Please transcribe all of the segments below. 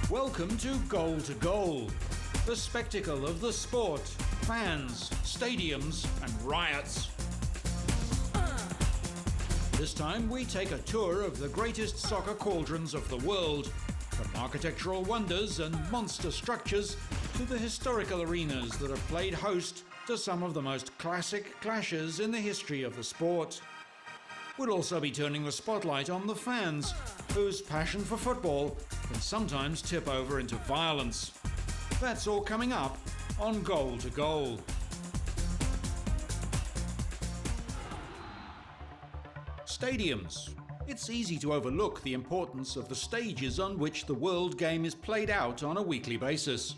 Welcome to Goal to Goal, the spectacle of the sport, fans, stadiums and riots. This time we take a tour of the greatest soccer cauldrons of the world, from architectural wonders and monster structures to the historical arenas that have played host to some of the most classic clashes in the history of the sport. We'll also be turning the spotlight on the fans, whose passion for football can sometimes tip over into violence. That's all coming up on Goal to Goal. Stadiums. It's easy to overlook the importance of the stages on which the world game is played out on a weekly basis.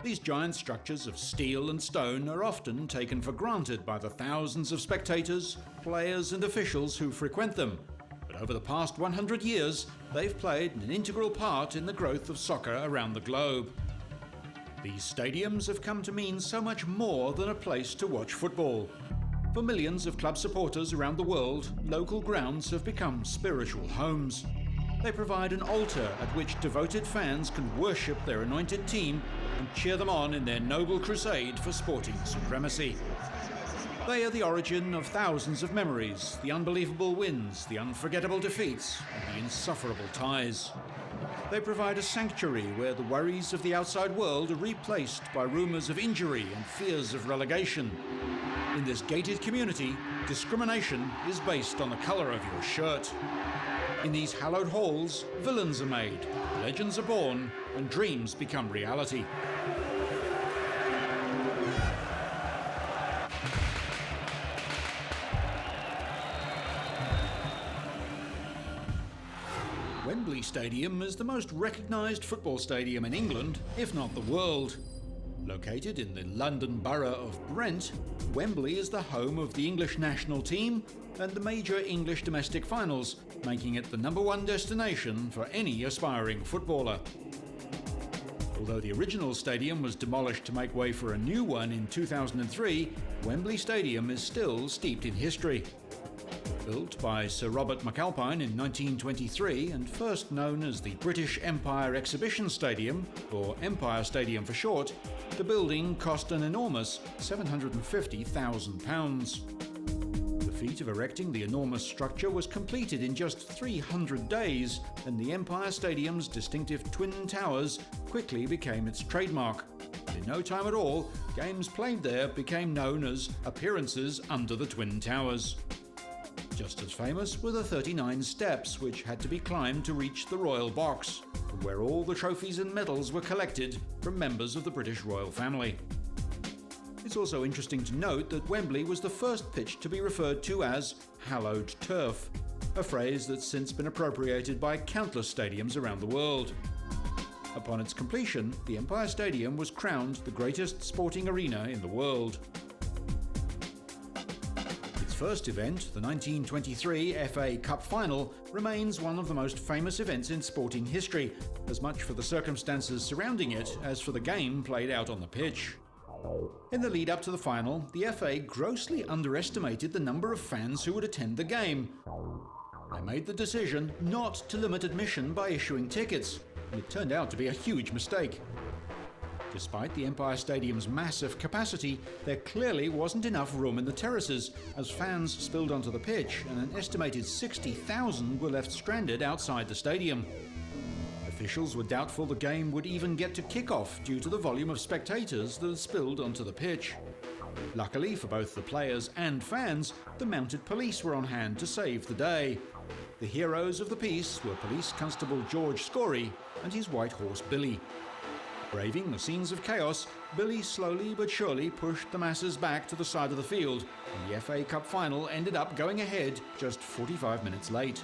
These giant structures of steel and stone are often taken for granted by the thousands of spectators, players and officials who frequent them. But over the past 100 years, they've played an integral part in the growth of soccer around the globe. These stadiums have come to mean so much more than a place to watch football. For millions of club supporters around the world, local grounds have become spiritual homes. They provide an altar at which devoted fans can worship their anointed team and cheer them on in their noble crusade for sporting supremacy. They are the origin of thousands of memories, the unbelievable wins, the unforgettable defeats, and the insufferable ties. They provide a sanctuary where the worries of the outside world are replaced by rumours of injury and fears of relegation. In this gated community, discrimination is based on the colour of your shirt. In these hallowed halls, villains are made, legends are born, and dreams become reality. Wembley Stadium is the most recognised football stadium in England, if not the world. Located in the London borough of Brent, Wembley is the home of the English national team and the major English domestic finals, making it the #1 destination for any aspiring footballer. Although the original stadium was demolished to make way for a new one in 2003, Wembley Stadium is still steeped in history. Built by Sir Robert McAlpine in 1923 and first known as the British Empire Exhibition Stadium, or Empire Stadium for short, the building cost an enormous £750,000. The feat of erecting the enormous structure was completed in just 300 days, and the Empire Stadium's distinctive twin towers quickly became its trademark. And in no time at all, games played there became known as appearances under the twin towers. Just as famous were the 39 steps which had to be climbed to reach the royal box, where all the trophies and medals were collected from members of the British royal family. It's also interesting to note that Wembley was the first pitch to be referred to as hallowed turf, a phrase that's since been appropriated by countless stadiums around the world. Upon its completion, the Empire Stadium was crowned the greatest sporting arena in the world. First event, the 1923 FA Cup Final, remains one of the most famous events in sporting history, as much for the circumstances surrounding it as for the game played out on the pitch. In the lead up to the final, the FA grossly underestimated the number of fans who would attend the game. They made the decision not to limit admission by issuing tickets, and it turned out to be a huge mistake. Despite the Empire Stadium's massive capacity, there clearly wasn't enough room in the terraces, as fans spilled onto the pitch and an estimated 60,000 were left stranded outside the stadium. Officials were doubtful the game would even get to kick-off due to the volume of spectators that had spilled onto the pitch. Luckily for both the players and fans, the mounted police were on hand to save the day. The heroes of the piece were Police Constable George Scory and his white horse Billy. Braving the scenes of chaos, Billy slowly but surely pushed the masses back to the side of the field, and the FA Cup final ended up going ahead just 45 minutes late.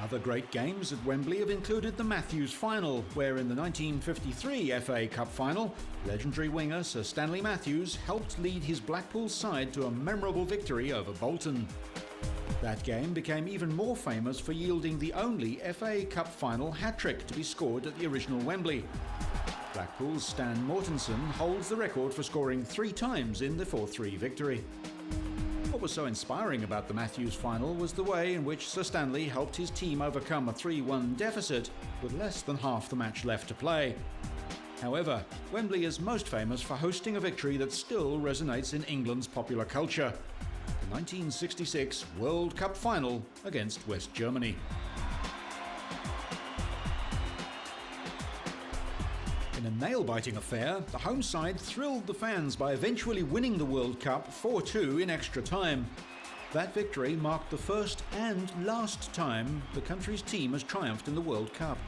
Other great games at Wembley have included the Matthews Final, where in the 1953 FA Cup final, legendary winger Sir Stanley Matthews helped lead his Blackpool side to a memorable victory over Bolton. That game became even more famous for yielding the only FA Cup final hat-trick to be scored at the original Wembley. Blackpool's Stan Mortensen holds the record for scoring 3 times in the 4-3 victory. What was so inspiring about the Matthews final was the way in which Sir Stanley helped his team overcome a 3-1 deficit with less than half the match left to play. However, Wembley is most famous for hosting a victory that still resonates in England's popular culture: the 1966 World Cup final against West Germany. In a nail-biting affair, the home side thrilled the fans by eventually winning the World Cup 4-2 in extra time. That victory marked the first and last time the country's team has triumphed in the World Cup.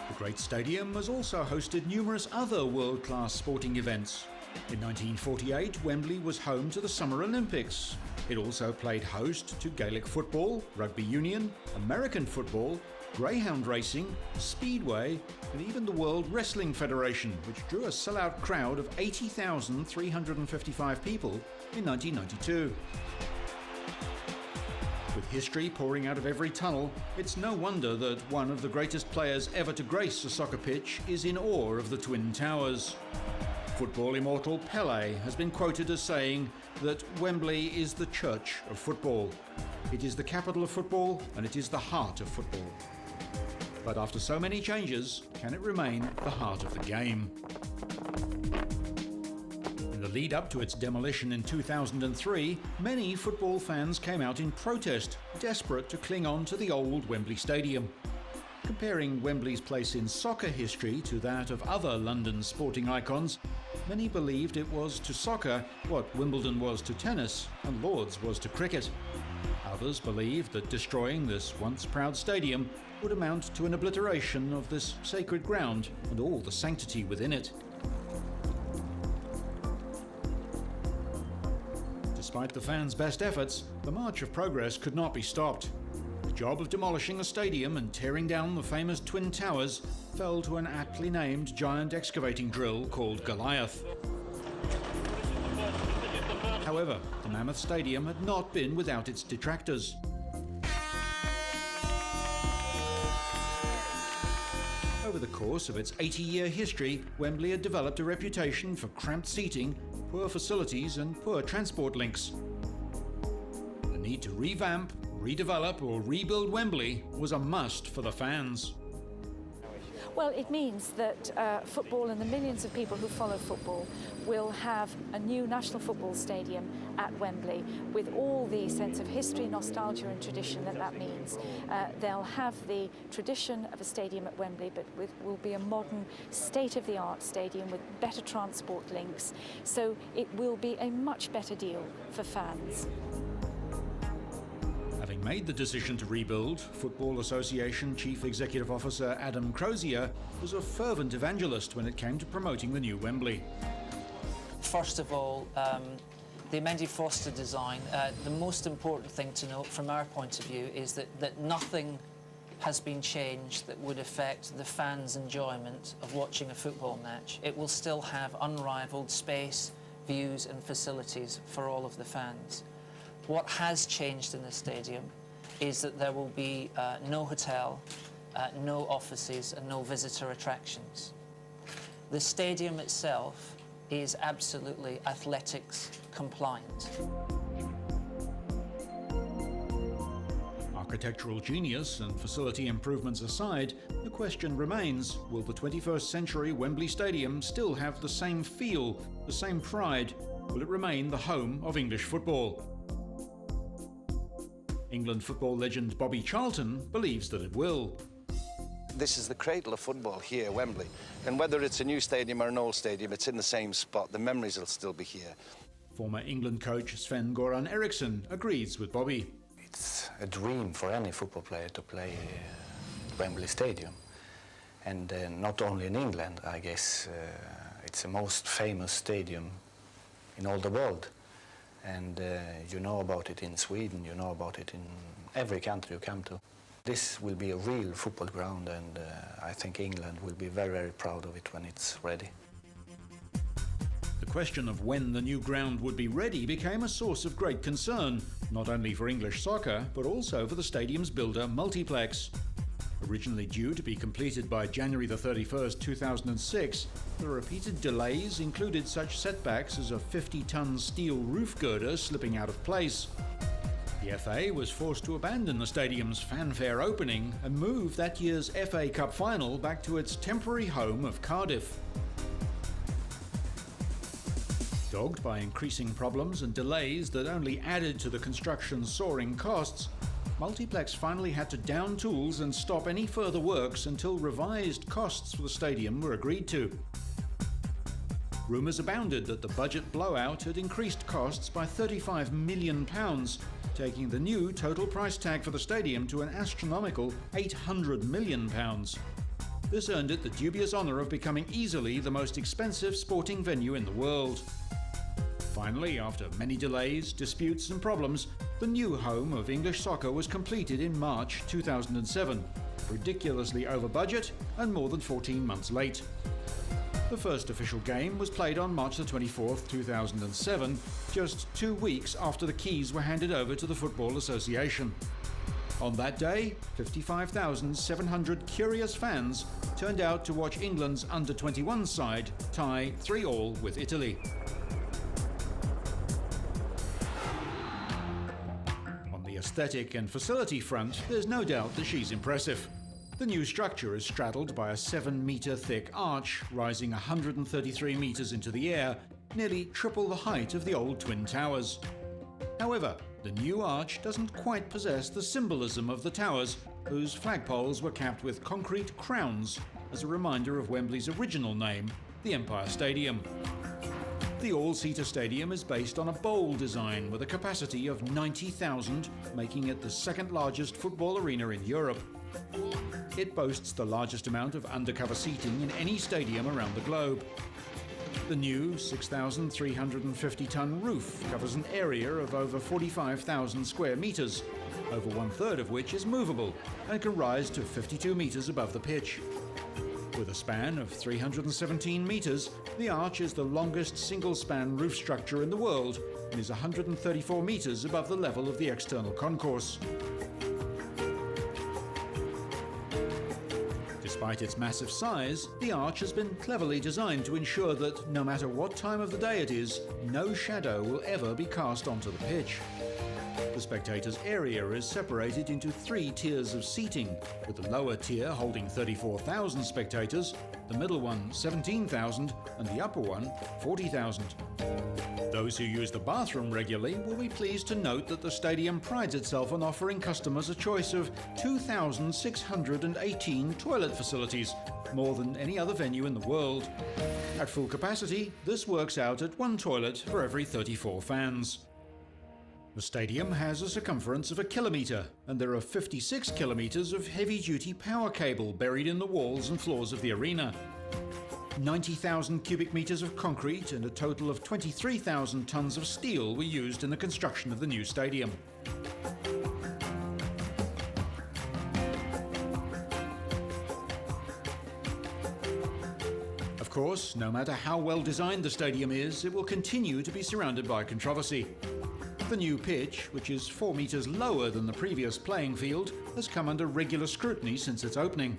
The great stadium has also hosted numerous other world-class sporting events. In 1948, Wembley was home to the Summer Olympics. It also played host to Gaelic football, rugby union, American football, greyhound racing, speedway, and even the World Wrestling Federation, which drew a sellout crowd of 80,355 people in 1992. With history pouring out of every tunnel, it's no wonder that one of the greatest players ever to grace a soccer pitch is in awe of the Twin Towers. Football immortal Pelé has been quoted as saying that Wembley is the church of football. It is the capital of football and it is the heart of football. But after so many changes, can it remain the heart of the game? In the lead up to its demolition in 2003, many football fans came out in protest, desperate to cling on to the old Wembley Stadium. Comparing Wembley's place in soccer history to that of other London sporting icons, many believed it was to soccer what Wimbledon was to tennis and Lord's was to cricket. Others believed that destroying this once proud stadium would amount to an obliteration of this sacred ground and all the sanctity within it. Despite the fans' best efforts, the march of progress could not be stopped. The job of demolishing the stadium and tearing down the famous Twin Towers fell to an aptly named giant excavating drill called Goliath. However, the Mammoth Stadium had not been without its detractors. Over the course of its 80-year history, Wembley had developed a reputation for cramped seating, poor facilities and poor transport links. The need to revamp, redevelop or rebuild Wembley was a must for the fans. Well, it means that football and the millions of people who follow football will have a new national football stadium at Wembley with all the sense of history, nostalgia and tradition that means. They'll have the tradition of a stadium at Wembley, but will be a modern, state-of-the-art stadium with better transport links. So it will be a much better deal for fans. Having made the decision to rebuild, Football Association Chief Executive Officer Adam Crozier was a fervent evangelist when it came to promoting the new Wembley. First of all, the amended Foster design, the most important thing to note from our point of view is that nothing has been changed that would affect the fans' enjoyment of watching a football match. It will still have unrivaled space, views and facilities for all of the fans. What has changed in the stadium is that there will be no hotel, no offices and no visitor attractions. The stadium itself is absolutely athletics compliant. Architectural genius and facility improvements aside, the question remains, will the 21st century Wembley Stadium still have the same feel, the same pride? Will it remain the home of English football? England football legend Bobby Charlton believes that it will. This is the cradle of football here, Wembley. And whether it's a new stadium or an old stadium, it's in the same spot. The memories will still be here. Former England coach Sven-Göran Eriksson agrees with Bobby. It's a dream for any football player to play Wembley Stadium. And not only in England, I guess. It's the most famous stadium in all the world. And you know about it in Sweden, you know about it in every country you come to. This will be a real football ground, and I think England will be very, very proud of it when it's ready. The question of when the new ground would be ready became a source of great concern, not only for English soccer, but also for the stadium's builder Multiplex. Originally due to be completed by January the 31st, 2006, the repeated delays included such setbacks as a 50-ton steel roof girder slipping out of place. The FA was forced to abandon the stadium's fanfare opening and move that year's FA Cup final back to its temporary home of Cardiff. Dogged by increasing problems and delays that only added to the construction's soaring costs, Multiplex finally had to down tools and stop any further works until revised costs for the stadium were agreed to. Rumours abounded that the budget blowout had increased costs by £35 million, taking the new total price tag for the stadium to an astronomical £800 million. This earned it the dubious honour of becoming easily the most expensive sporting venue in the world. Finally, after many delays, disputes and problems, the new home of English soccer was completed in March 2007, ridiculously over budget and more than 14 months late. The first official game was played on March the 24th, 2007, just 2 weeks after the keys were handed over to the Football Association. On that day, 55,700 curious fans turned out to watch England's under-21 side tie 3-3 with Italy. Aesthetic and facility front, there's no doubt that she's impressive. The new structure is straddled by a 7-metre thick arch, rising 133 metres into the air, nearly triple the height of the old Twin Towers. However, the new arch doesn't quite possess the symbolism of the towers, whose flagpoles were capped with concrete crowns, as a reminder of Wembley's original name, the Empire Stadium. The all-seater stadium is based on a bowl design with a capacity of 90,000, making it the second largest football arena in Europe. It boasts the largest amount of undercover seating in any stadium around the globe. The new 6,350-ton roof covers an area of over 45,000 square metres, over one-third of which is movable and can rise to 52 metres above the pitch. With a span of 317 metres, the arch is the longest single-span roof structure in the world and is 134 metres above the level of the external concourse. Despite its massive size, the arch has been cleverly designed to ensure that, no matter what time of the day it is, no shadow will ever be cast onto the pitch. The spectators' area is separated into 3 tiers of seating, with the lower tier holding 34,000 spectators, the middle one 17,000 and the upper one 40,000. Those who use the bathroom regularly will be pleased to note that the stadium prides itself on offering customers a choice of 2,618 toilet facilities, more than any other venue in the world. At full capacity, this works out at 1 toilet for every 34 fans. The stadium has a circumference of 1 kilometre, and there are 56 kilometres of heavy-duty power cable buried in the walls and floors of the arena. 90,000 cubic metres of concrete and a total of 23,000 tonnes of steel were used in the construction of the new stadium. Of course, no matter how well designed the stadium is, it will continue to be surrounded by controversy. The new pitch, which is 4 metres lower than the previous playing field, has come under regular scrutiny since its opening.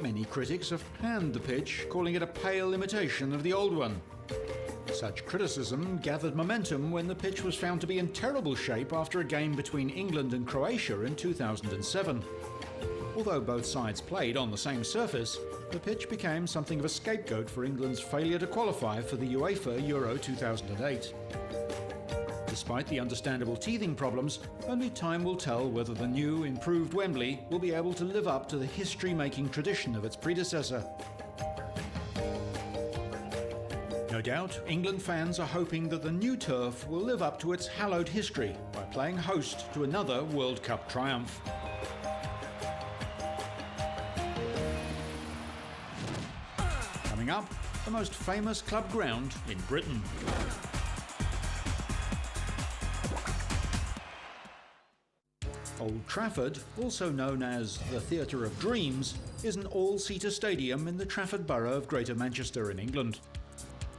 Many critics have panned the pitch, calling it a pale imitation of the old one. Such criticism gathered momentum when the pitch was found to be in terrible shape after a game between England and Croatia in 2007. Although both sides played on the same surface, the pitch became something of a scapegoat for England's failure to qualify for the UEFA Euro 2008. Despite the understandable teething problems, only time will tell whether the new, improved Wembley will be able to live up to the history-making tradition of its predecessor. No doubt, England fans are hoping that the new turf will live up to its hallowed history by playing host to another World Cup triumph. Coming up, the most famous club ground in Britain. Old Trafford, also known as the Theatre of Dreams, is an all-seater stadium in the Trafford borough of Greater Manchester in England.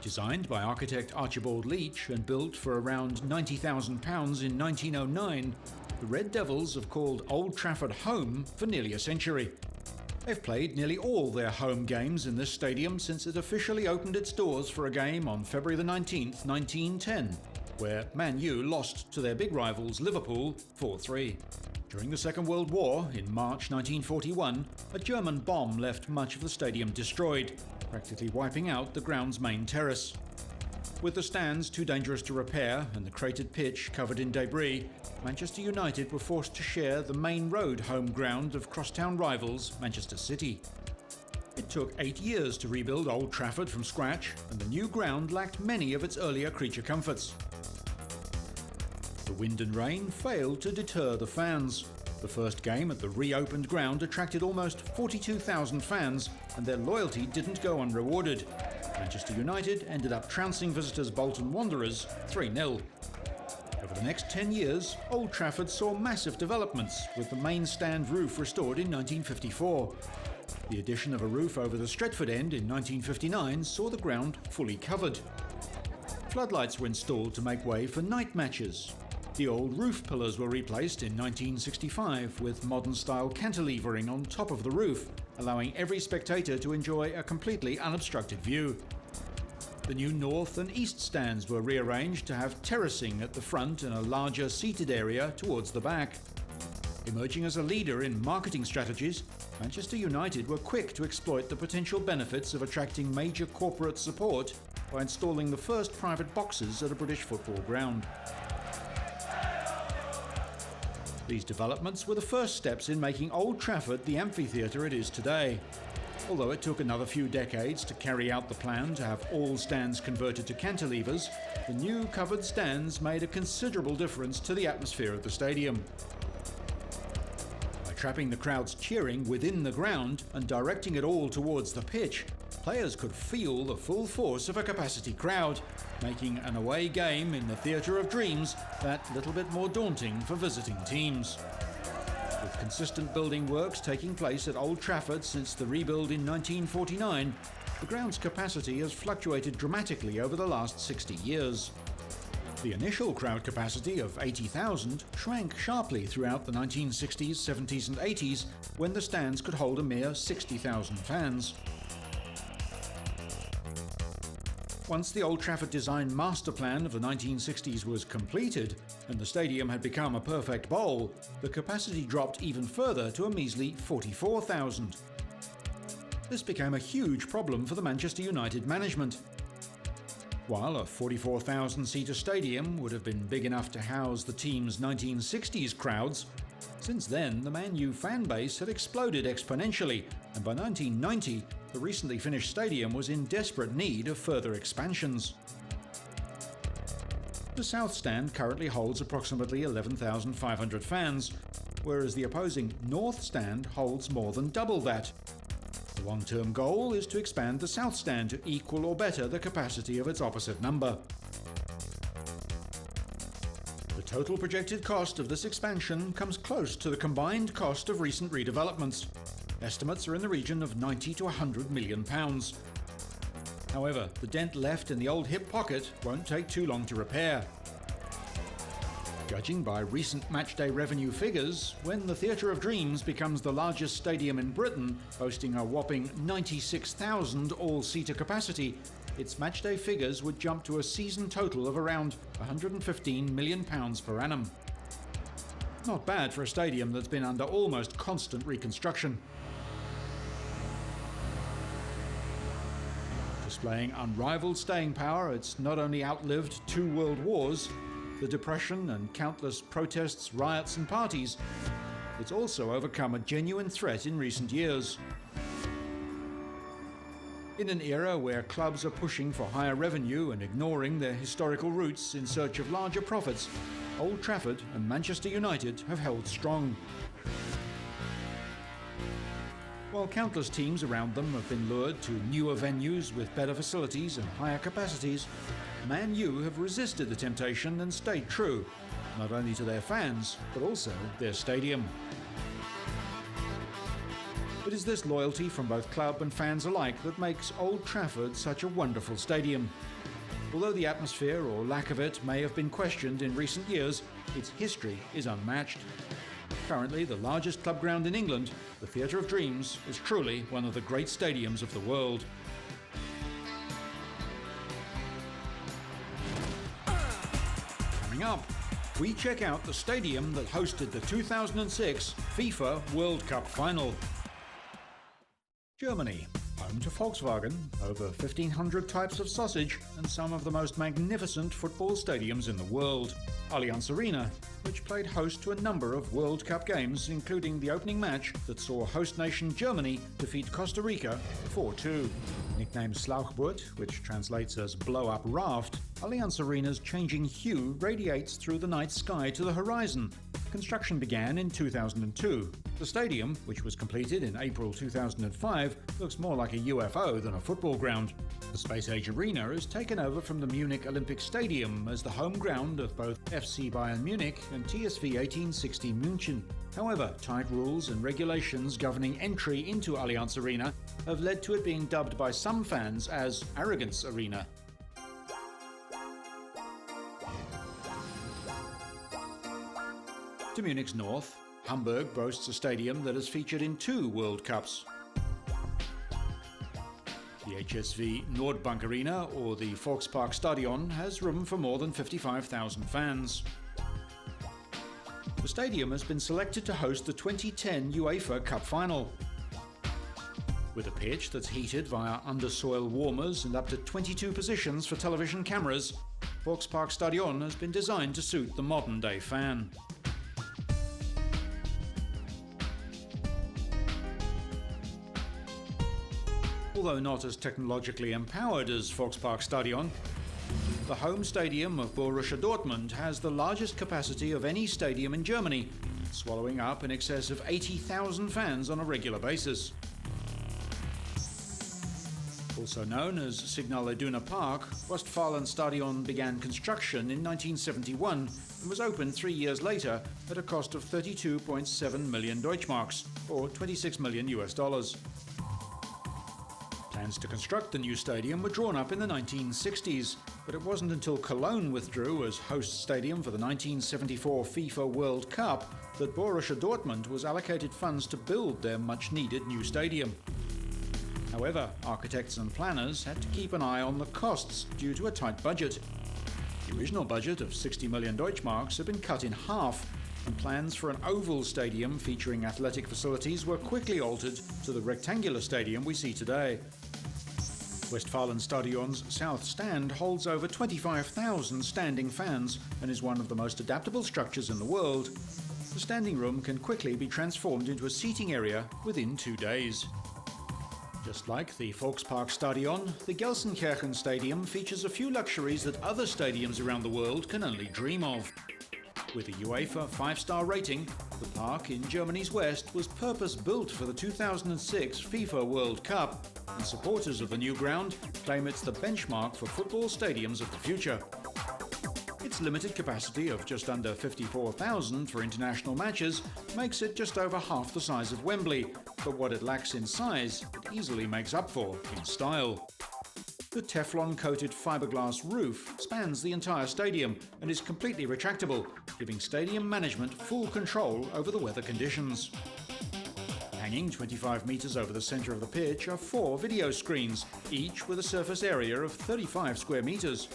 Designed by architect Archibald Leach and built for around £90,000 in 1909, the Red Devils have called Old Trafford home for nearly a century. They've played nearly all their home games in this stadium since it officially opened its doors for a game on February the 19th, 1910, where Man U lost to their big rivals Liverpool 4-3. During the Second World War, in March 1941, a German bomb left much of the stadium destroyed, practically wiping out the ground's main terrace. With the stands too dangerous to repair and the cratered pitch covered in debris, Manchester United were forced to share the main road home ground of crosstown rivals Manchester City. It took 8 years to rebuild Old Trafford from scratch, and the new ground lacked many of its earlier creature comforts. The wind and rain failed to deter the fans. The first game at the reopened ground attracted almost 42,000 fans, and their loyalty didn't go unrewarded. Manchester United ended up trouncing visitors Bolton Wanderers 3-0. Over the next 10 years, Old Trafford saw massive developments, with the main stand roof restored in 1954. The addition of a roof over the Stretford end in 1959 saw the ground fully covered. Floodlights were installed to make way for night matches. The old roof pillars were replaced in 1965 with modern-style cantilevering on top of the roof, allowing every spectator to enjoy a completely unobstructed view. The new north and east stands were rearranged to have terracing at the front and a larger seated area towards the back. Emerging as a leader in marketing strategies, Manchester United were quick to exploit the potential benefits of attracting major corporate support by installing the first private boxes at a British football ground. These developments were the first steps in making Old Trafford the amphitheatre it is today. Although it took another few decades to carry out the plan to have all stands converted to cantilevers, the new covered stands made a considerable difference to the atmosphere of the stadium. By trapping the crowd's cheering within the ground and directing it all towards the pitch, players could feel the full force of a capacity crowd, making an away game in the Theatre of Dreams that little bit more daunting for visiting teams. With consistent building works taking place at Old Trafford since the rebuild in 1949, the ground's capacity has fluctuated dramatically over the last 60 years. The initial crowd capacity of 80,000 shrank sharply throughout the 1960s, 70s and 80s, when the stands could hold a mere 60,000 fans. Once the Old Trafford design master plan of the 1960s was completed and the stadium had become a perfect bowl, the capacity dropped even further to a measly 44,000. This became a huge problem for the Manchester United management. While a 44,000-seater stadium would have been big enough to house the team's 1960s crowds, since then the Man U fan base had exploded exponentially, and by 1990 the recently finished stadium was in desperate need of further expansions. The South Stand currently holds approximately 11,500 fans, whereas the opposing North Stand holds more than double that. The long-term goal is to expand the South Stand to equal or better the capacity of its opposite number. The total projected cost of this expansion comes close to the combined cost of recent redevelopments. Estimates are in the region of £90 to £100 million. However, the dent left in the old hip pocket won't take too long to repair. Judging by recent matchday revenue figures, when the Theatre of Dreams becomes the largest stadium in Britain, boasting a whopping 96,000 all-seater capacity, its matchday figures would jump to a season total of around £115 million per annum. Not bad for a stadium that's been under almost constant reconstruction. Displaying unrivaled staying power, it's not only outlived 2 world wars, the Depression and countless protests, riots and parties, it's also overcome a genuine threat in recent years. In an era where clubs are pushing for higher revenue and ignoring their historical roots in search of larger profits, Old Trafford and Manchester United have held strong. While countless teams around them have been lured to newer venues with better facilities and higher capacities, Man U have resisted the temptation and stayed true, not only to their fans, but also their stadium. It is this loyalty from both club and fans alike that makes Old Trafford such a wonderful stadium. Although the atmosphere or lack of it may have been questioned in recent years, its history is unmatched. Currently the largest club ground in England, the Theatre of Dreams is truly one of the great stadiums of the world. Coming up, we check out the stadium that hosted the 2006 FIFA World Cup final. Germany, home to Volkswagen, over 1,500 types of sausage, and some of the most magnificent football stadiums in the world. Allianz Arena, which played host to a number of World Cup games, including the opening match that saw host nation Germany defeat Costa Rica 4-2. Nicknamed Schlauchboot, which translates as blow-up raft, Allianz Arena's changing hue radiates through the night sky to the horizon. Construction began in 2002. The stadium, which was completed in April 2005, looks more like a UFO than a football ground. The space-age arena is taken over from the Munich Olympic Stadium as the home ground of both FC Bayern Munich and TSV 1860 München. However, tight rules and regulations governing entry into Allianz Arena have led to it being dubbed by some fans as Arrogance Arena. To Munich's north, Hamburg boasts a stadium that has featured in 2 World Cups. The HSV Nordbank Arena, or the Volksparkstadion, has room for more than 55,000 fans. The stadium has been selected to host the 2010 UEFA Cup final. With a pitch that's heated via undersoil warmers and up to 22 positions for television cameras, Volksparkstadion has been designed to suit the modern-day fan. Although not as technologically empowered as Volksparkstadion, the home stadium of Borussia Dortmund has the largest capacity of any stadium in Germany, swallowing up in excess of 80,000 fans on a regular basis. Also known as Signal Iduna Park, Westfalenstadion began construction in 1971 and was opened 3 years later at a cost of 32.7 million Deutschmarks, or $26 million. Plans to construct the new stadium were drawn up in the 1960s, but it wasn't until Cologne withdrew as host stadium for the 1974 FIFA World Cup that Borussia Dortmund was allocated funds to build their much-needed new stadium. However, architects and planners had to keep an eye on the costs due to a tight budget. The original budget of 60 million Deutschmarks had been cut in half, and plans for an oval stadium featuring athletic facilities were quickly altered to the rectangular stadium we see today. Westfalenstadion's south stand holds over 25,000 standing fans and is one of the most adaptable structures in the world. The standing room can quickly be transformed into a seating area within 2 days. Just like the Volksparkstadion, the Gelsenkirchen Stadium features a few luxuries that other stadiums around the world can only dream of. With a UEFA 5-star rating, the park in Germany's west was purpose-built for the 2006 FIFA World Cup, and supporters of the new ground claim it's the benchmark for football stadiums of the future. Its limited capacity of just under 54,000 for international matches makes it just over half the size of Wembley, but what it lacks in size, it easily makes up for in style. The Teflon-coated fiberglass roof spans the entire stadium and is completely retractable, giving stadium management full control over the weather conditions. Hanging 25 metres over the centre of the pitch are 4 video screens, each with a surface area of 35 square metres.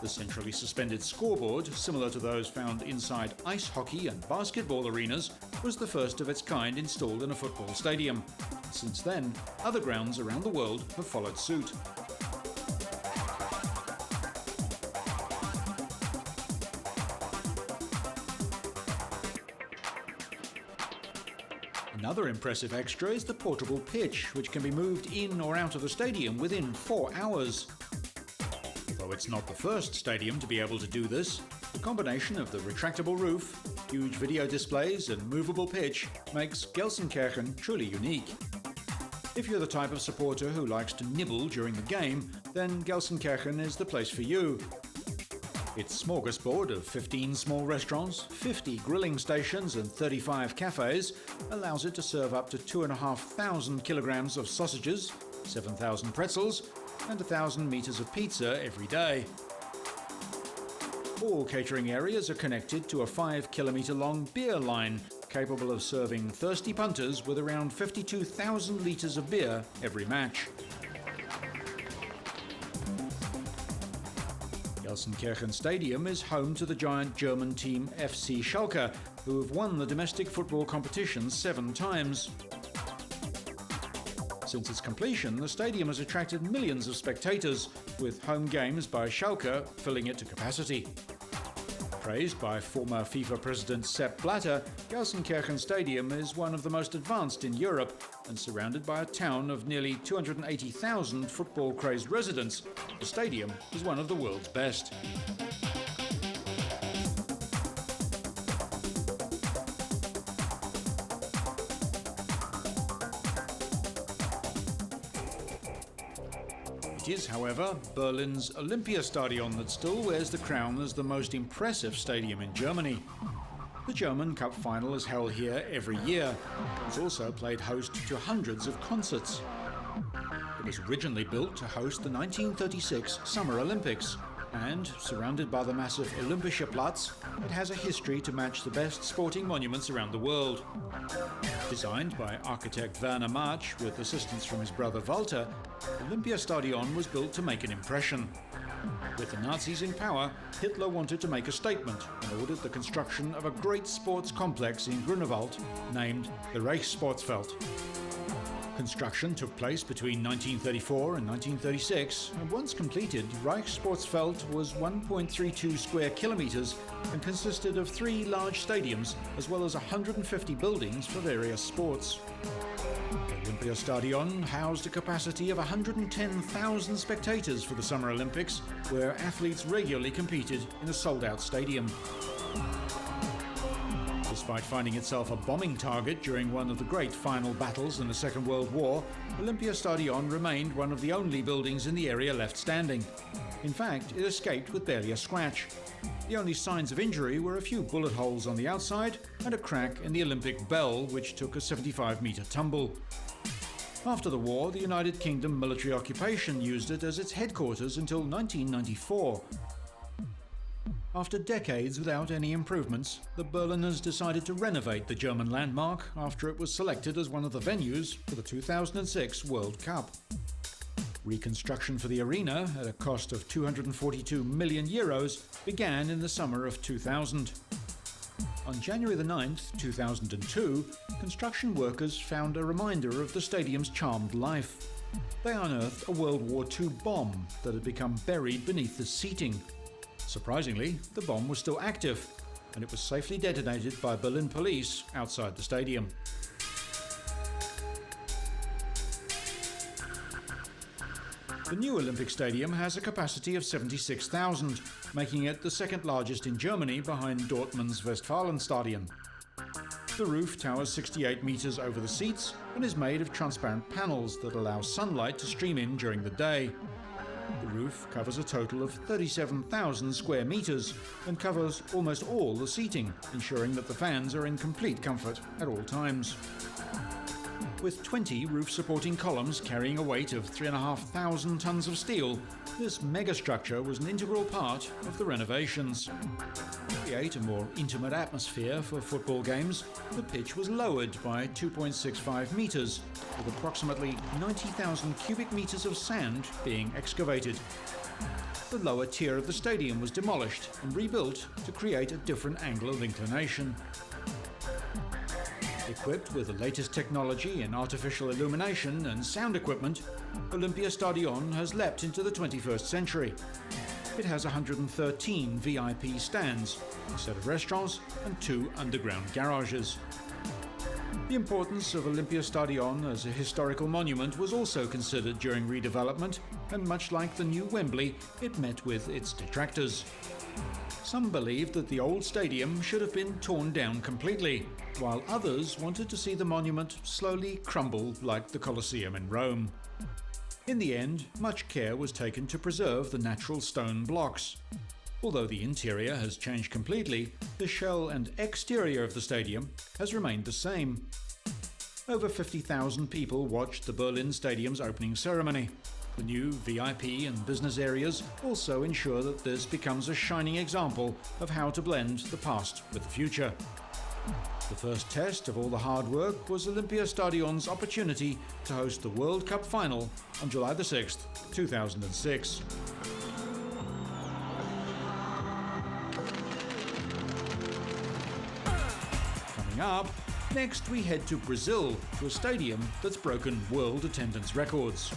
The centrally suspended scoreboard, similar to those found inside ice hockey and basketball arenas, was the first of its kind installed in a football stadium. Since then, other grounds around the world have followed suit. Another impressive extra is the portable pitch, which can be moved in or out of the stadium within 4 hours. Although it's not the first stadium to be able to do this, the combination of the retractable roof, huge video displays and movable pitch makes Gelsenkirchen truly unique. If you're the type of supporter who likes to nibble during the game, then Gelsenkirchen is the place for you. Its smorgasbord of 15 small restaurants, 50 grilling stations and 35 cafes allows it to serve up to 2,500 kilograms of sausages, 7,000 pretzels and 1,000 meters of pizza every day. All catering areas are connected to a 5-kilometer long beer line, capable of serving thirsty punters with around 52,000 litres of beer every match. Gelsenkirchen Stadium is home to the giant German team FC Schalke, who have won the domestic football competition 7 times. Since its completion, the stadium has attracted millions of spectators, with home games by Schalke filling it to capacity. Praised by former FIFA president Sepp Blatter, Gelsenkirchen Stadium is one of the most advanced in Europe, and surrounded by a town of nearly 280,000 football-crazed residents, the stadium is one of the world's best. It is, however, Berlin's Olympiastadion that still wears the crown as the most impressive stadium in Germany. The German Cup final is held here every year. It's also played host to hundreds of concerts. It was originally built to host the 1936 Summer Olympics, and, surrounded by the massive Olympiastadion, it has a history to match the best sporting monuments around the world. Designed by architect Werner March with assistance from his brother Walter, Olympiastadion was built to make an impression. With the Nazis in power, Hitler wanted to make a statement and ordered the construction of a great sports complex in Grunewald named the Reichssportfeld. Construction took place between 1934 and 1936, and once completed, Reichssportfeld was 1.32 square kilometers and consisted of 3 large stadiums as well as 150 buildings for various sports. Olympiastadion housed a capacity of 110,000 spectators for the Summer Olympics, where athletes regularly competed in a sold-out stadium. Despite finding itself a bombing target during one of the great final battles in the Second World War, Olympiastadion remained one of the only buildings in the area left standing. In fact, it escaped with barely a scratch. The only signs of injury were a few bullet holes on the outside and a crack in the Olympic bell, which took a 75-metre tumble. After the war, the United Kingdom military occupation used it as its headquarters until 1994. After decades without any improvements, the Berliners decided to renovate the German landmark after it was selected as one of the venues for the 2006 World Cup. Reconstruction for the arena, at a cost of €242 million, began in the summer of 2000. On January the 9th, 2002, construction workers found a reminder of the stadium's charmed life. They unearthed a World War II bomb that had become buried beneath the seating. Surprisingly, the bomb was still active, and it was safely detonated by Berlin police outside the stadium. The new Olympic Stadium has a capacity of 76,000, making it the second largest in Germany behind Dortmund's Westfalenstadion. The roof towers 68 meters over the seats and is made of transparent panels that allow sunlight to stream in during the day. The roof covers a total of 37,000 square meters and covers almost all the seating, ensuring that the fans are in complete comfort at all times. With 20 roof-supporting columns carrying a weight of 3,500 tons of steel, this megastructure was an integral part of the renovations. To create a more intimate atmosphere for football games, the pitch was lowered by 2.65 meters, with approximately 90,000 cubic meters of sand being excavated. The lower tier of the stadium was demolished and rebuilt to create a different angle of inclination. Equipped with the latest technology in artificial illumination and sound equipment, Olympiastadion has leapt into the 21st century. It has 113 VIP stands, a set of restaurants and 2 underground garages. The importance of Olympiastadion as a historical monument was also considered during redevelopment, and much like the new Wembley, it met with its detractors. Some believed that the old stadium should have been torn down completely, while others wanted to see the monument slowly crumble like the Colosseum in Rome. In the end, much care was taken to preserve the natural stone blocks. Although the interior has changed completely, the shell and exterior of the stadium has remained the same. Over 50,000 people watched the Berlin Stadium's opening ceremony. The new VIP and business areas also ensure that this becomes a shining example of how to blend the past with the future. The first test of all the hard work was Olympiastadion's opportunity to host the World Cup final on July the 6th, 2006. Coming up, next we head to Brazil, to a stadium that's broken world attendance records.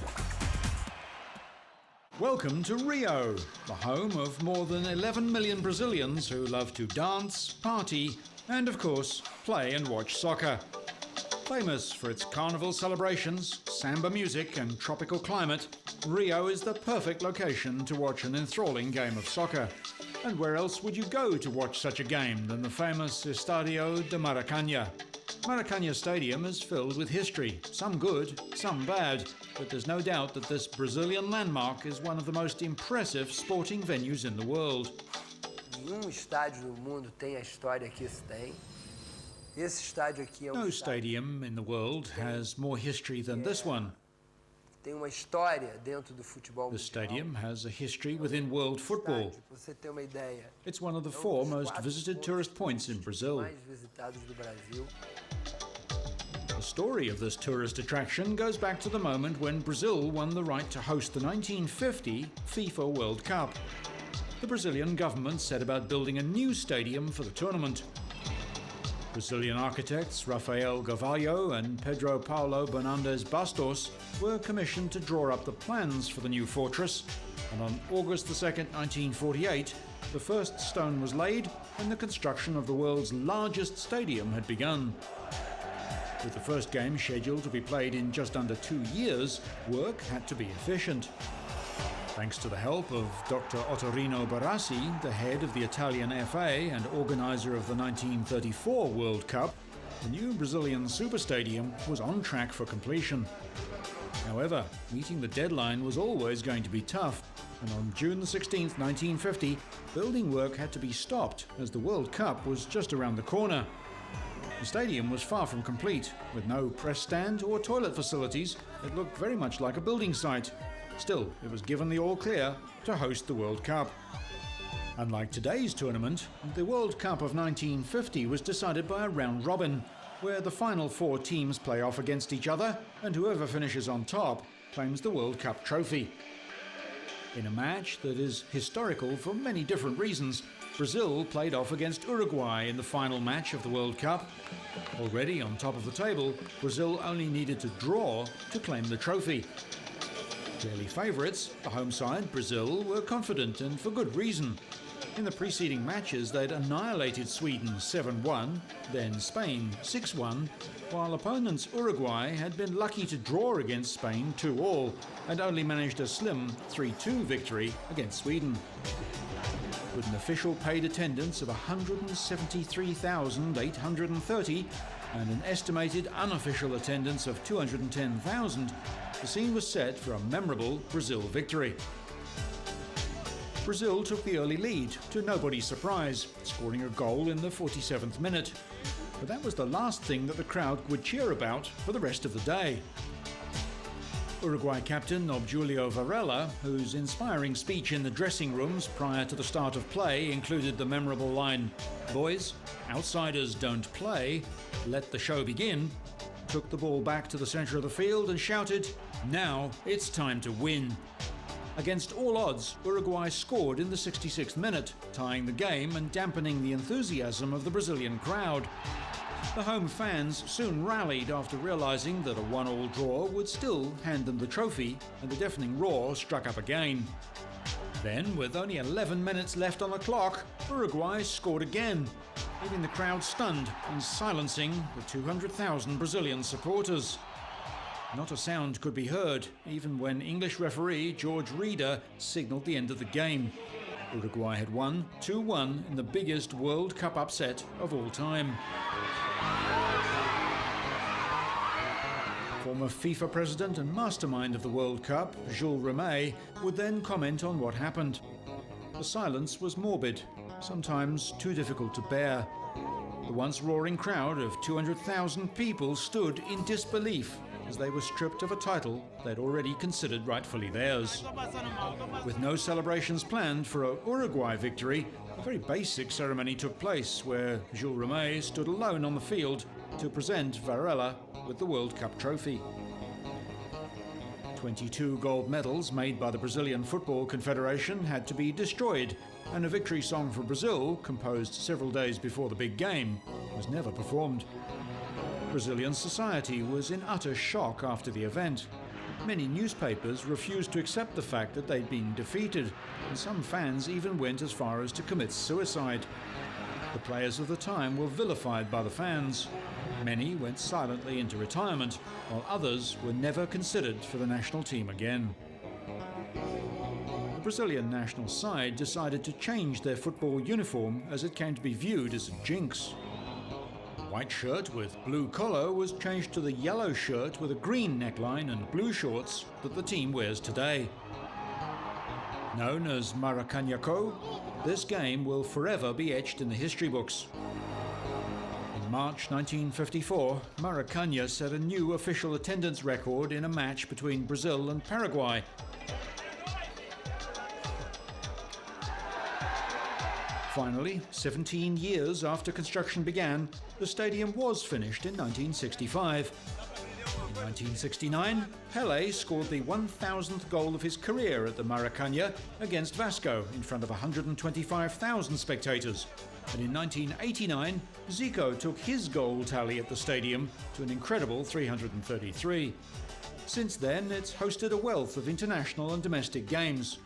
Welcome to Rio, the home of more than 11 million Brazilians who love to dance, party, and of course, play and watch soccer. Famous for its carnival celebrations, samba music and tropical climate, Rio is the perfect location to watch an enthralling game of soccer. And where else would you go to watch such a game than the famous Estádio de Maracanã? Maracanã Stadium is filled with history, some good, some bad, but there's no doubt that this Brazilian landmark is one of the most impressive sporting venues in the world. Nenhum estádio no mundo tem a história que esse tem. Esse estádio aqui é No stadium in the world has more history than this one. Tem uma história dentro do futebol. The stadium has a history within world football. Para você ter uma ideia. It's one of the 4 most visited tourist points in Brazil. Mais visitados do Brasil. The story of this tourist attraction goes back to the moment when Brazil won the right to host the 1950 FIFA World Cup. The Brazilian government set about building a new stadium for the tournament. Brazilian architects Rafael Gavalho and Pedro Paulo Bernardes Bastos were commissioned to draw up the plans for the new fortress, and on August 2nd, 1948, the first stone was laid and the construction of the world's largest stadium had begun. With the first game scheduled to be played in just under 2 years, work had to be efficient. Thanks to the help of Dr. Ottorino Barassi, the head of the Italian FA and organiser of the 1934 World Cup, the new Brazilian super stadium was on track for completion. However, meeting the deadline was always going to be tough, and on June 16, 1950, building work had to be stopped as the World Cup was just around the corner. The stadium was far from complete. With no press stand or toilet facilities, it looked very much like a building site. Still, it was given the all-clear to host the World Cup. Unlike today's tournament, the World Cup of 1950 was decided by a round robin, where the final 4 teams play off against each other, and whoever finishes on top claims the World Cup trophy. In a match that is historical for many different reasons, Brazil played off against Uruguay in the final match of the World Cup. Already on top of the table, Brazil only needed to draw to claim the trophy. Clearly favourites, the home side, Brazil, were confident, and for good reason. In the preceding matches, they'd annihilated Sweden 7-1, then Spain 6-1, while opponents Uruguay had been lucky to draw against Spain 2-2 and only managed a slim 3-2 victory against Sweden. With an official paid attendance of 173,830 and an estimated unofficial attendance of 210,000, the scene was set for a memorable Brazil victory. Brazil took the early lead, to nobody's surprise, scoring a goal in the 47th minute. But that was the last thing that the crowd would cheer about for the rest of the day. Uruguay captain Obdulio Varela, whose inspiring speech in the dressing rooms prior to the start of play included the memorable line, "Boys, outsiders don't play, let the show begin," took the ball back to the centre of the field and shouted, "Now it's time to win." Against all odds, Uruguay scored in the 66th minute, tying the game and dampening the enthusiasm of the Brazilian crowd. The home fans soon rallied after realising that a 1-1 draw would still hand them the trophy, and the deafening roar struck up again. Then, with only 11 minutes left on the clock, Uruguay scored again, leaving the crowd stunned and silencing the 200,000 Brazilian supporters. Not a sound could be heard, even when English referee George Reader signalled the end of the game. Uruguay had won 2-1 in the biggest World Cup upset of all time. Former FIFA president and mastermind of the World Cup, Jules Rimet, would then comment on what happened. The silence was morbid, sometimes too difficult to bear. The once roaring crowd of 200,000 people stood in disbelief as they were stripped of a title they'd already considered rightfully theirs. With no celebrations planned for a Uruguay victory, a very basic ceremony took place where Jules Rimet stood alone on the field to present Varela with the World Cup trophy. 22 gold medals made by the Brazilian Football Confederation had to be destroyed, and a victory song for Brazil, composed several days before the big game, was never performed. Brazilian society was in utter shock after the event. Many newspapers refused to accept the fact that they'd been defeated, and some fans even went as far as to commit suicide. The players of the time were vilified by the fans. Many went silently into retirement, while others were never considered for the national team again. The Brazilian national side decided to change their football uniform as it came to be viewed as a jinx. The white shirt with blue collar was changed to the yellow shirt with a green neckline and blue shorts that the team wears today. Known as Maracanã, this game will forever be etched in the history books. In March 1954, Maracanã set a new official attendance record in a match between Brazil and Paraguay. Finally, 17 years after construction began, the stadium was finished in 1965. In 1969, Pelé scored the 1,000th goal of his career at the Maracanã against Vasco in front of 125,000 spectators. And in 1989, Zico took his goal tally at the stadium to an incredible 333. Since then, it's hosted a wealth of international and domestic games.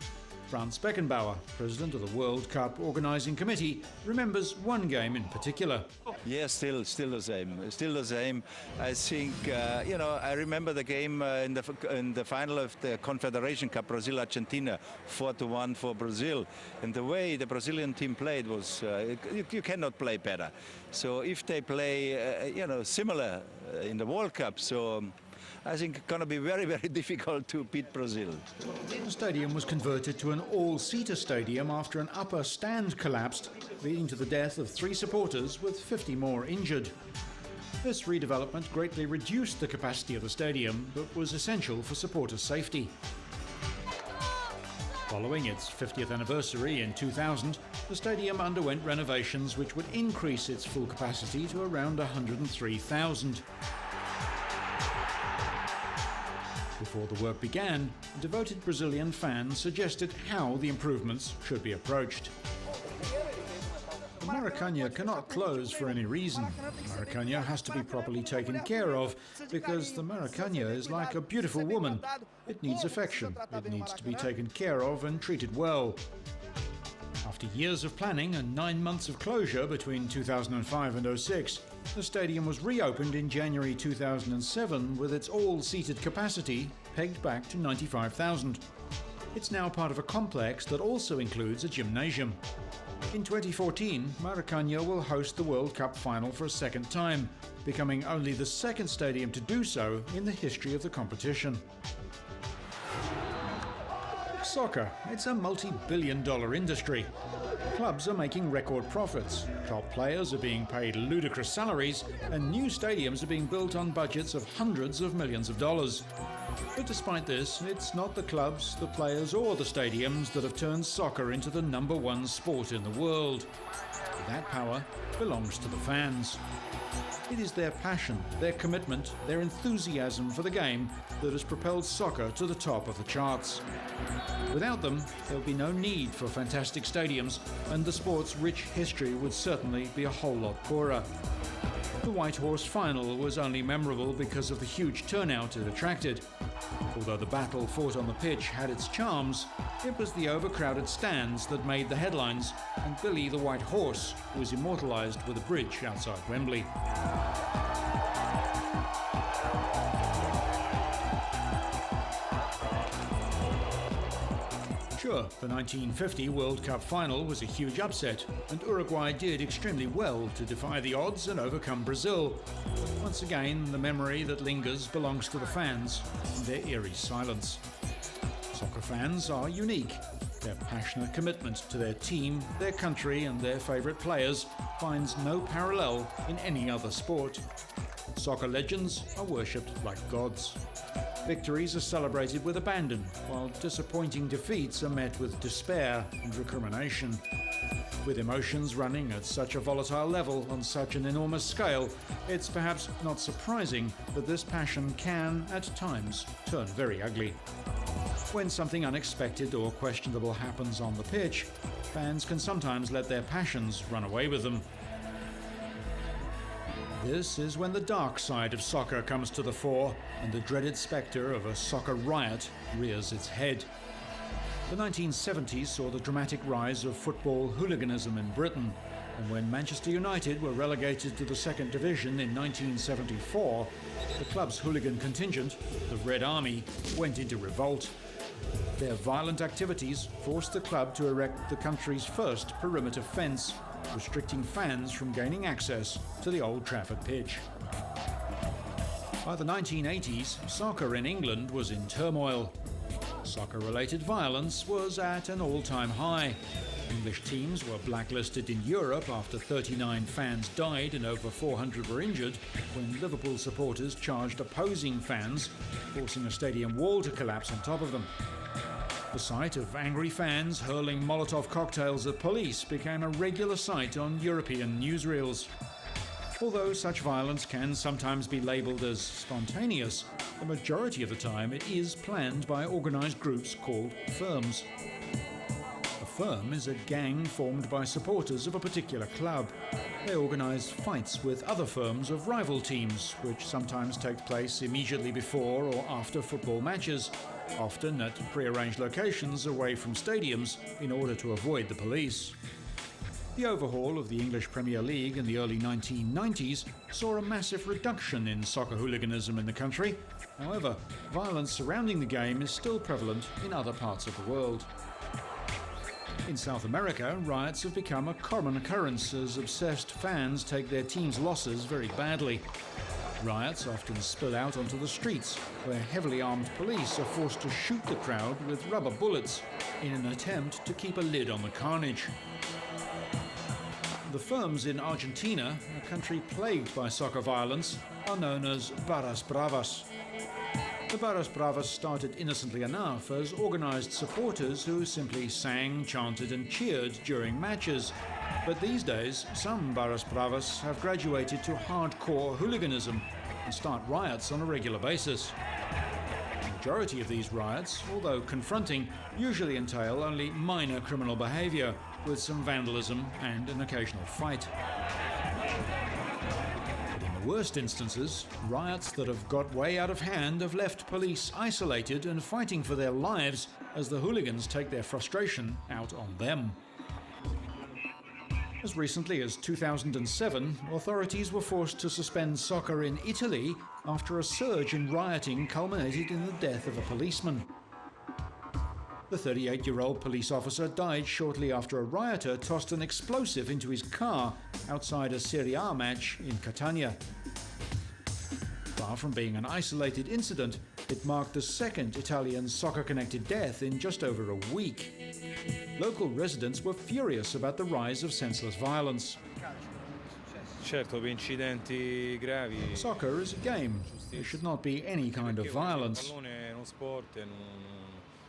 Franz Beckenbauer, president of the World Cup Organising Committee, remembers one game in particular. Yeah, still the same. I think, I remember the game in the final of the Confederation Cup, Brazil-Argentina, 4-1 for Brazil. And the way the Brazilian team played was, you cannot play better. So if they play, similar in the World Cup, so I think it's going to be very, very difficult to beat Brazil. The stadium was converted to an all-seater stadium after an upper stand collapsed, leading to the death of 3 supporters with 50 more injured. This redevelopment greatly reduced the capacity of the stadium, but was essential for supporters' safety. Following its 50th anniversary in 2000, the stadium underwent renovations which would increase its full capacity to around 103,000. Before the work began, devoted Brazilian fans suggested how the improvements should be approached. The Maracanã cannot close for any reason. Maracanã has to be properly taken care of because the Maracanã is like a beautiful woman. It needs affection, it needs to be taken care of and treated well. After years of planning and 9 months of closure between 2005 and 2006, the stadium was reopened in January 2007 with its all-seated capacity pegged back to 95,000. It's now part of a complex that also includes a gymnasium. In 2014, Maracanã will host the World Cup final for a second time, becoming only the second stadium to do so in the history of the competition. Soccer, it's a multi-billion-dollar industry. Clubs are making record profits, top players are being paid ludicrous salaries, and new stadiums are being built on budgets of hundreds of millions of dollars. But despite this, it's not the clubs, the players or the stadiums that have turned soccer into the #1 sport in the world. That power belongs to the fans. It is their passion, their commitment, their enthusiasm for the game that has propelled soccer to the top of the charts. Without them, there would be no need for fantastic stadiums, and the sport's rich history would certainly be a whole lot poorer. The White Horse Final was only memorable because of the huge turnout it attracted. Although the battle fought on the pitch had its charms, it was the overcrowded stands that made the headlines, and Billy the White Horse was immortalised with a bridge outside Wembley. Sure, the 1950 World Cup final was a huge upset, and Uruguay did extremely well to defy the odds and overcome Brazil. But once again, the memory that lingers belongs to the fans and their eerie silence. Soccer fans are unique. Their passionate commitment to their team, their country and their favourite players finds no parallel in any other sport. Soccer legends are worshipped like gods. Victories are celebrated with abandon, while disappointing defeats are met with despair and recrimination. With emotions running at such a volatile level on such an enormous scale, it's perhaps not surprising that this passion can, at times, turn very ugly. When something unexpected or questionable happens on the pitch, fans can sometimes let their passions run away with them. This is when the dark side of soccer comes to the fore and the dreaded spectre of a soccer riot rears its head. The 1970s saw the dramatic rise of football hooliganism in Britain, and when Manchester United were relegated to the second division in 1974, the club's hooligan contingent, the Red Army, went into revolt. Their violent activities forced the club to erect the country's first perimeter fence, restricting fans from gaining access to the Old Trafford pitch. By the 1980s, soccer in England was in turmoil. Soccer-related violence was at an all-time high. English teams were blacklisted in Europe after 39 fans died and over 400 were injured when Liverpool supporters charged opposing fans, forcing a stadium wall to collapse on top of them. The sight of angry fans hurling Molotov cocktails at police became a regular sight on European newsreels. Although such violence can sometimes be labelled as spontaneous, the majority of the time it is planned by organised groups called firms. A firm is a gang formed by supporters of a particular club. They organise fights with other firms of rival teams, which sometimes take place immediately before or after football matches, often at pre-arranged locations away from stadiums in order to avoid the police. The overhaul of the English Premier League in the early 1990s saw a massive reduction in soccer hooliganism in the country. However, violence surrounding the game is still prevalent in other parts of the world. In South America, riots have become a common occurrence as obsessed fans take their team's losses very badly. Riots often spill out onto the streets, where heavily armed police are forced to shoot the crowd with rubber bullets in an attempt to keep a lid on the carnage. The firms in Argentina, a country plagued by soccer violence, are known as Barras Bravas. The Barras Bravas started innocently enough as organised supporters who simply sang, chanted and cheered during matches. But these days, some Barras Bravas have graduated to hardcore hooliganism and start riots on a regular basis. The majority of these riots, although confronting, usually entail only minor criminal behaviour, with some vandalism and an occasional fight. But in the worst instances, riots that have got way out of hand have left police isolated and fighting for their lives as the hooligans take their frustration out on them. As recently as 2007, authorities were forced to suspend soccer in Italy after a surge in rioting culminated in the death of a policeman. The 38-year-old police officer died shortly after a rioter tossed an explosive into his car outside a Serie A match in Catania. Far from being an isolated incident, it marked the second Italian soccer-connected death in just over a week. Local residents were furious about the rise of senseless violence. Certo, per incidenti gravi. Soccer is a game. There should not be any kind of violence.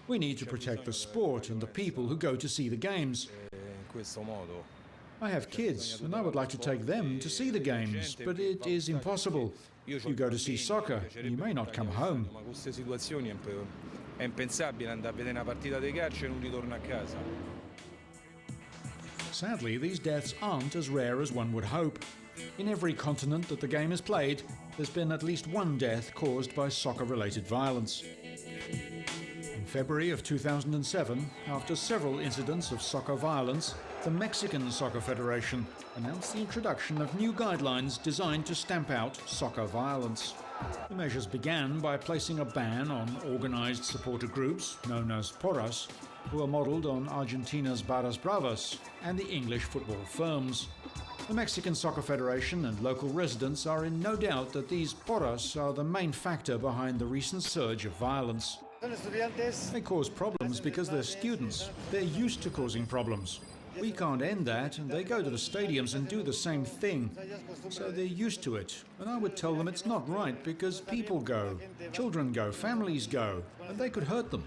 We need to protect the sport and the people who go to see the games. I have kids and I would like to take them to see the games, but it is impossible. You go to see soccer and you may not come home. È impensabile andare a vedere una partita di calcio e non ritorno a casa. Sadly, these deaths aren't as rare as one would hope. In every continent that the game is played, there's been at least one death caused by soccer-related violence. In February of 2007, after several incidents of soccer violence, the Mexican Soccer Federation announced the introduction of new guidelines designed to stamp out soccer violence. The measures began by placing a ban on organised supporter groups, known as porras, who are modelled on Argentina's Barras Bravas and the English football firms. The Mexican Soccer Federation and local residents are in no doubt that these porras are the main factor behind the recent surge of violence. They cause problems because they're students. They're used to causing problems. We can't end that, and they go to the stadiums and do the same thing. So they're used to it. And I would tell them it's not right because people go, children go, families go, and they could hurt them.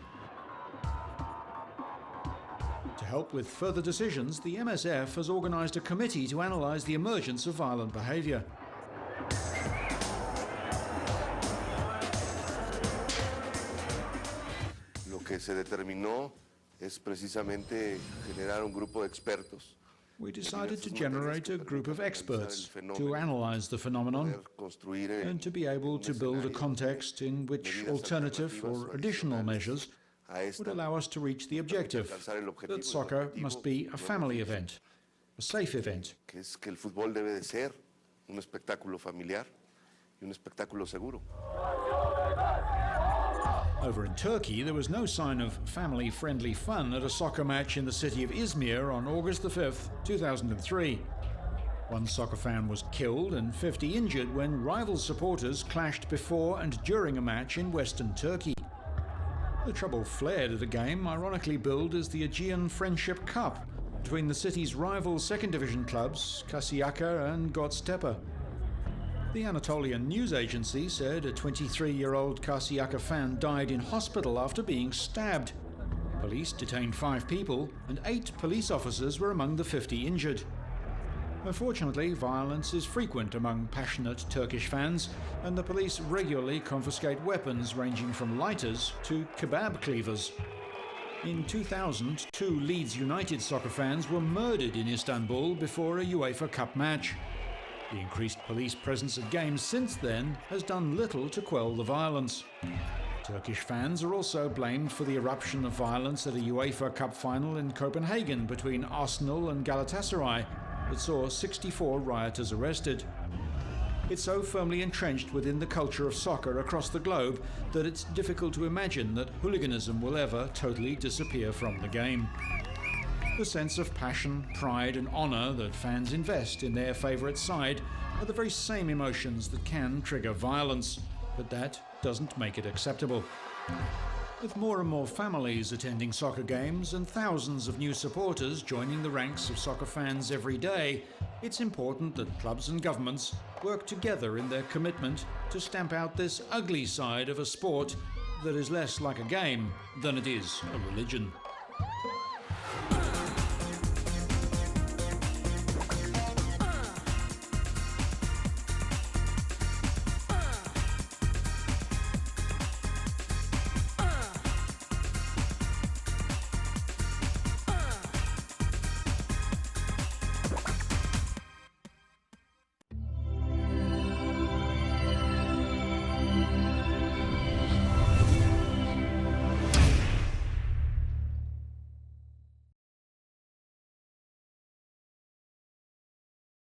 To help with further decisions, the MSF has organised a committee to analyse the emergence of violent behaviour. Lo que se determinó es precisamente generar un grupo de expertos. We decided to generate a group of experts to analyse the phenomenon and to be able to build a context in which alternative or additional measures would allow us to reach the objective that soccer must be a family event, a safe event. Que es que el fútbol debe de ser un espectáculo familiar y un espectáculo seguro. Over in Turkey, there was no sign of family-friendly fun at a soccer match in the city of Izmir on August the 5th, 2003. One soccer fan was killed and 50 injured when rival supporters clashed before and during a match in western Turkey. The trouble flared at a game ironically billed as the Aegean Friendship Cup between the city's rival second division clubs, Karşıyaka and Göztepe. The Anatolian news agency said a 23-year-old Karşıyaka fan died in hospital after being stabbed. Police detained 5 people and 8 police officers were among the 50 injured. Unfortunately, violence is frequent among passionate Turkish fans, and the police regularly confiscate weapons ranging from lighters to kebab cleavers. In 2000, 2 Leeds United soccer fans were murdered in Istanbul before a UEFA Cup match. The increased police presence at games since then has done little to quell the violence. Turkish fans are also blamed for the eruption of violence at a UEFA Cup final in Copenhagen between Arsenal and Galatasaray that saw 64 rioters arrested. It's so firmly entrenched within the culture of soccer across the globe that it's difficult to imagine that hooliganism will ever totally disappear from the game. The sense of passion, pride and honour that fans invest in their favourite side are the very same emotions that can trigger violence, but that doesn't make it acceptable. With more and more families attending soccer games and thousands of new supporters joining the ranks of soccer fans every day, it's important that clubs and governments work together in their commitment to stamp out this ugly side of a sport that is less like a game than it is a religion.